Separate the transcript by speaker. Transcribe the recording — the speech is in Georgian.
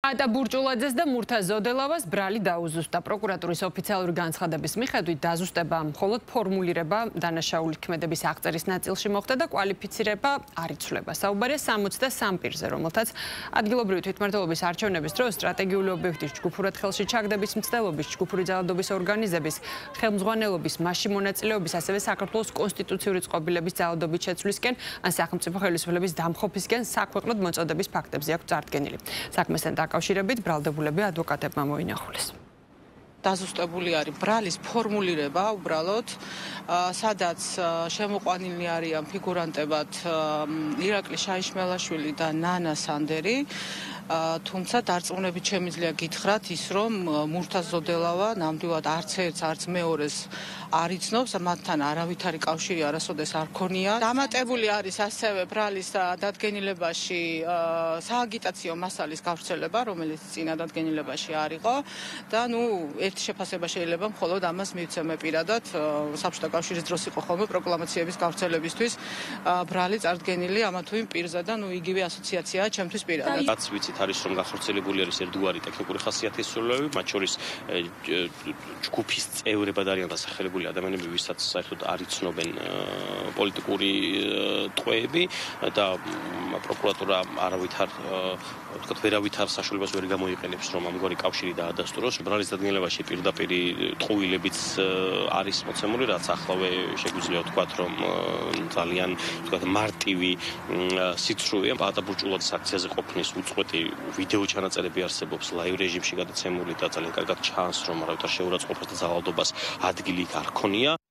Speaker 1: ატა ბურჭულაძეს და მურთაზ ზოდელავას ბრალი დაუზუსტა. პროკურატურის ოფიციალური განცხადების მიხედვით დაზუსტება მხოლოდ ფორმულირება დანაშაული ქმედების აღწერის ნაწილში მოხდა და კვალიფიცირება არ იცვლება. საუბარია 63 პირზე, რომელთაც ადგილობრივი თვითმმართველობის არჩევნების დროს სტრატეგიული ობიექტის ჯგუფურად ხელში ჩაგდების მცდელობის, ჯგუფური ძალადობის ორგანიზების, ხელმძღვანელობის, მასში მონაწილეობის, ასევე საქართველოს კონსტიტუციური წყობილების ძალადობის შეცვლისკენ ან სახელმწიფო ხელისუფლების დამხობისკენ საქვეყნოდ მოწოდების ფაქტებზე აქვს წარდგენილი. საქმესთან დაკავშირებით ბრალდებულები ადვოკატებმა მოინახულეს.
Speaker 2: დაზუსტებული არის ბრალის ფორმულირება უბრალოდ, სადაც შემოყვანილნი არიან ფიგურანტებად ირაკლი შაიშმელაშვილი და ნანა სანდერი. თუმცა დარწმუნებით შემიძლია გითხრათ ის, რომ მურთაზ ზოდელავა ნამდვილად არც ერთს, არც მეორეს არ იცნობს, მათთან არავითარი კავშირი არასოდეს არ ქონია. დამატებული არის ასევე ბრალის დადგენილებაში სააგიტაციო მასალის გავრცელება, რომელიც წინა დადგენილებაში არ იყო და ერთი შეფასება შეიძლება მხოლოდ ამას მივცემე პირადად. საბჭოთა კავშირის დროს იყო ხოლმე პროკლამაციების გავრცელებისთვის ბრალი წარდგენილი ამა თუ იმ პირზე და იგივე ასოციაციაა ჩემთვის პირადად.
Speaker 3: რაც ვიცით არის რომ გახორციელებული არის ერთგვარი ტექნიკური ხასიათის სრულები, მათ შორის ჯგუფის წევრებად არიან დასახელებული ადამიანები, ვისაც საერთოდ არ იცნობენ პოლიტიკური ტყვეები და პროკურატურა ვერავითარ საშუალებას ვერ გამოიყენებს, რომ ამგვარი კავშირი დაადასტუროს. ბრალის დადგენილებაში პირდაპირი ტყუილებიც არის მოცემული, რაც ახლავე შეგვიძლია ვთქვათ, რომ ძალიან მარტივი სიცრუეა. ატა ბურჭულაძის აქციაზე ყოფნის უწყვეტი ვიდეო ჩანაწერები არსებობს ლაივ რეჟიმში გადაცემული და ძალიან კარგად ჩანს, რომ არავითარ შეურაცხყოფას და ძალადობას ადგილი არ ქონია.